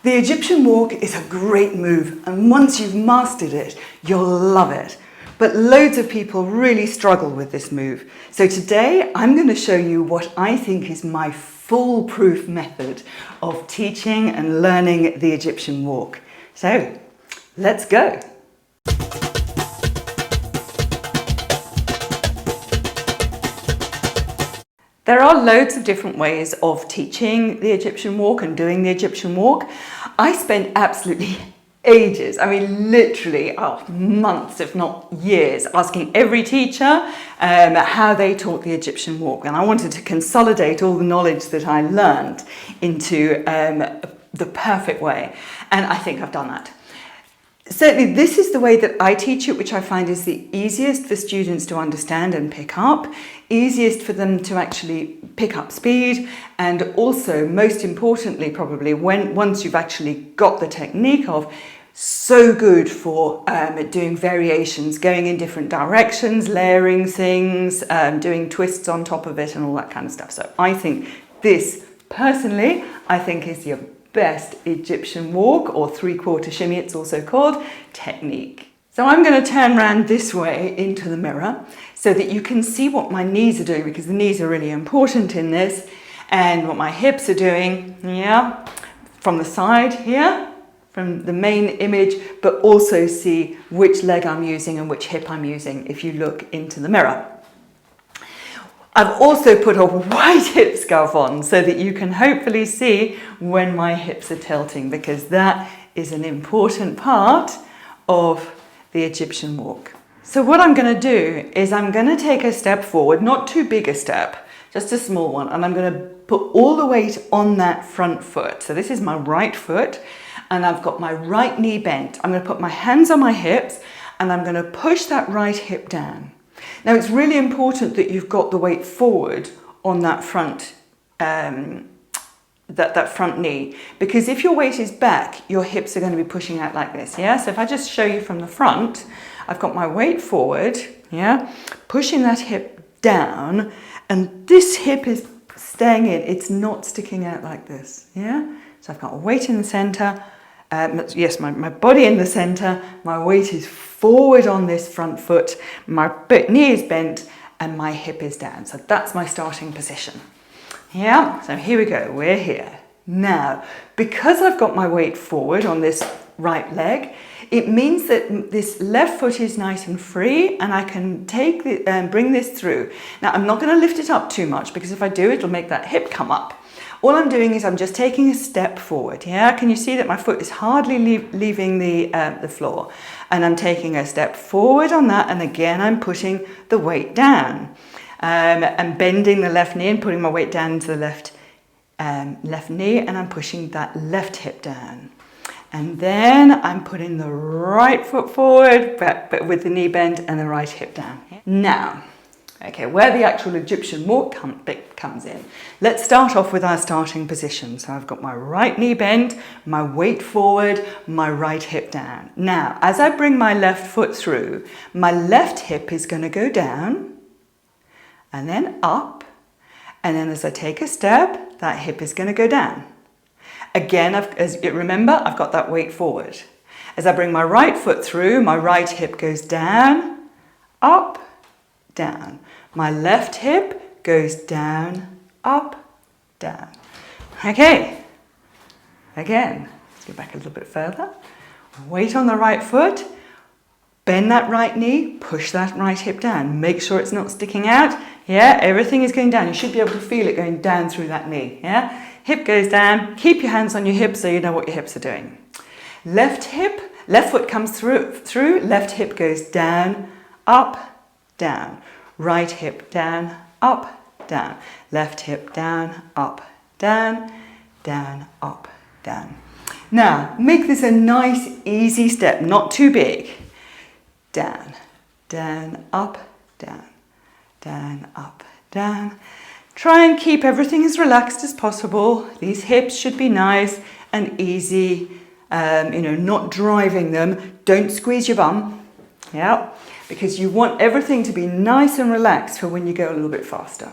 The Egyptian walk is a great move, and once you've mastered it, you'll love it. But loads of people really struggle with this move. So today I'm going to show you what I think is my foolproof method of teaching and learning the Egyptian walk. So let's go. There are loads of different ways of teaching the Egyptian walk and doing the Egyptian walk. I spent absolutely ages, I mean literally months if not years, asking every teacher how they taught the Egyptian walk, and I wanted to consolidate all the knowledge that I learned into the perfect way, and I think I've done that. Certainly this is the way that I teach it, which I find is the easiest for students to understand and pick up, easiest for them to actually pick up speed, and also most importantly probably once you've actually got the technique of, so good for doing variations, going in different directions, layering things, doing twists on top of it and all that kind of stuff. So I think this personally, I think is your best Egyptian walk, or three-quarter shimmy it's also called, technique. So I'm going to turn around this way into the mirror so that you can see what my knees are doing, because the knees are really important in this, and what my hips are doing, yeah, from the side here, from the main image, but also see which leg I'm using and which hip I'm using if you look into the mirror. I've also put a white hip scarf on so that you can hopefully see when my hips are tilting, because that is an important part of the Egyptian walk. So what I'm going to do is I'm going to take a step forward, not too big a step, just a small one, and I'm going to put all the weight on that front foot. So this is my right foot, and I've got my right knee bent. I'm going to put my hands on my hips, and I'm going to push that right hip down. Now it's really important that you've got the weight forward on that front that front knee, because if your weight is back, your hips are going to be pushing out like this, yeah? So if I just show you from the front, I've got my weight forward, yeah, pushing that hip down, and this hip is staying in, it's not sticking out like this, yeah? So I've got a weight in the center, yes, my body in the center, my weight is forward on this front foot, my knee is bent, and my hip is down. So that's my starting position. Yeah, so here we go, we're here. Now, because I've got my weight forward on this right leg, it means that this left foot is nice and free, and I can take bring this through. Now, I'm not going to lift it up too much, because if I do, it'll make that hip come up. All I'm doing is I'm just taking a step forward, yeah? Can you see that my foot is hardly leaving the floor? And I'm taking a step forward on that, and again, I'm putting the weight down. I'm bending the left knee and putting my weight down to the left knee, and I'm pushing that left hip down. And then I'm putting the right foot forward, but with the knee bent and the right hip down. Now, okay, where the actual Egyptian walk comes in. Let's start off with our starting position. So I've got my right knee bent, my weight forward, my right hip down. Now, as I bring my left foot through, my left hip is going to go down and then up. And then as I take a step, that hip is going to go down. Again, remember, I've got that weight forward. As I bring my right foot through, my right hip goes down, up, down. My left hip goes down, up, down. Okay, again, let's go back a little bit further. Weight on the right foot, bend that right knee, push that right hip down. Make sure it's not sticking out. Yeah, everything is going down. You should be able to feel it going down through that knee. Yeah, hip goes down. Keep your hands on your hips so you know what your hips are doing. Left foot comes through, left hip goes down, up, down. Right hip down, up, down. Left hip down, up, down, down, up, down. Now, make this a nice, easy step, not too big. Down, down, up, down, down, up, down. Try and keep everything as relaxed as possible. These hips should be nice and easy, not driving them. Don't squeeze your bum, yeah, because you want everything to be nice and relaxed for when you go a little bit faster.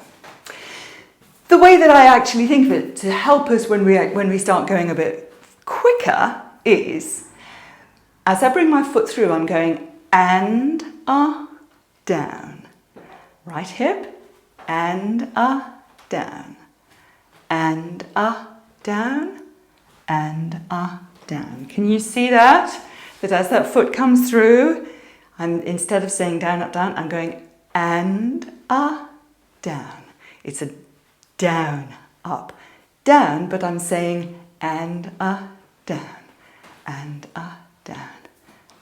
The way that I actually think of it to help us when we start going a bit quicker kicker is, as I bring my foot through, I'm going and down. Right hip and down. And down and down. Can you see that? That as that foot comes through, instead of saying down, up, down, I'm going and down. It's a down, up, down, but I'm saying and down, and down,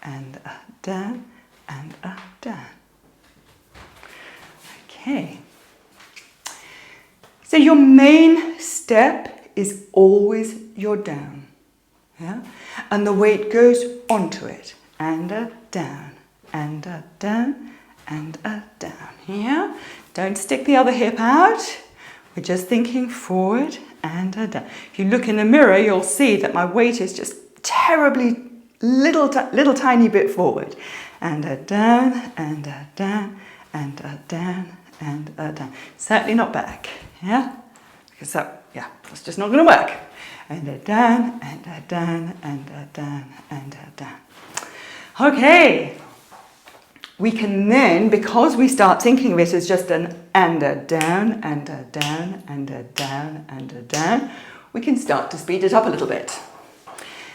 and down, and down. Okay. So your main step is always your down, yeah? And the weight goes onto it, and down, and down, and down, yeah? Don't stick the other hip out. We're just thinking forward and down. If you look in the mirror, you'll see that my weight is just terribly little tiny bit forward, and down, and down, and down, and down. Certainly not back, yeah? Because that's just not going to work. And down, and down, and down, and down. Okay. We can then, because we start thinking of it as just an and a down, and a down, and a down, and a down, we can start to speed it up a little bit.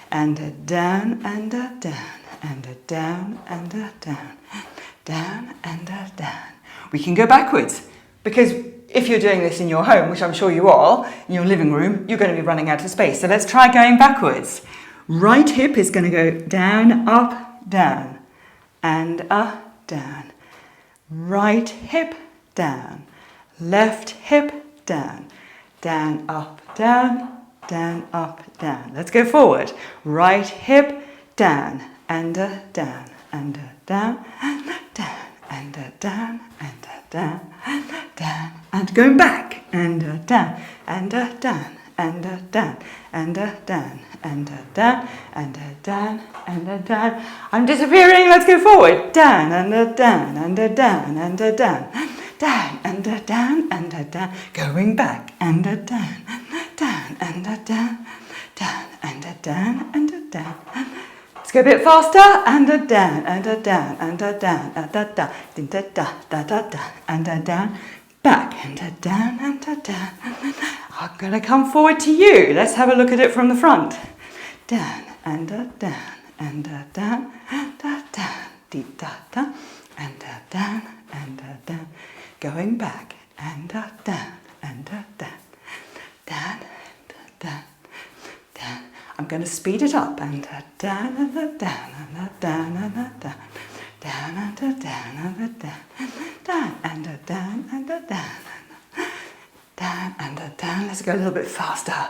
And a down, and a down, and a down, and a down, down, and a down. We can go backwards, because if you're doing this in your home, which I'm sure you are, in your living room, you're going to be running out of space. So let's try going backwards. Right hip is going to go down, up, down, and down. Right hip down. Left hip down. Down, up, down. Down, up, down. Let's go forward. Right hip down. And down. And down. And down. And down. And down. And down. And going back. And down. And down. And down. And down. And down, and down, and down. I'm disappearing. Let's go forward. Down, and down, and down, and down. Down, and down, and down. Going back, and down, down, and down, down, and down, and down. Let's go a bit faster. And down, and down, and down, and down, and down. Back, and down, and down. I'm going to come forward to you. Let's have a look at it from the front. Down, and down, and down, and down, deep da da, and down, and down. Going back, and down, and down, down, and down, down. I'm going to speed it up, and down, and down, and down, and down. Down, and down, and down, down, and down, and down. Down and down. Let's go a little bit faster.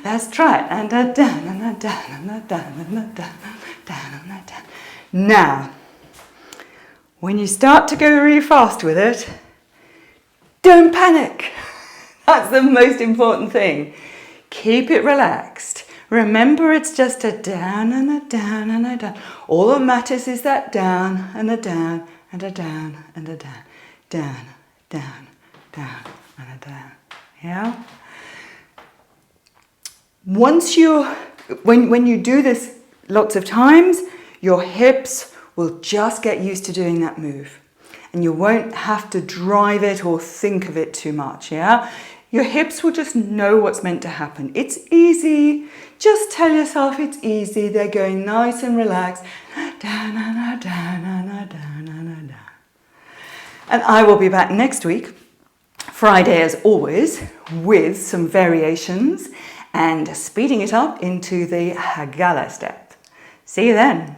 Let's try it. And down and down and down and down and down and down. Now, when you start to go really fast with it, don't panic. That's the most important thing. Keep it relaxed. Remember, it's just a down and a down and a down. All that matters is that down and a down and a down and a down. Down, down, down and a down. Yeah? Once when you do this lots of times, your hips will just get used to doing that move. And you won't have to drive it or think of it too much, yeah? Your hips will just know what's meant to happen. It's easy. Just tell yourself it's easy. They're going nice and relaxed. Down and a down and a down and a down. And I will be back next week, Friday as always, with some variations and speeding it up into the Hagala step. See you then.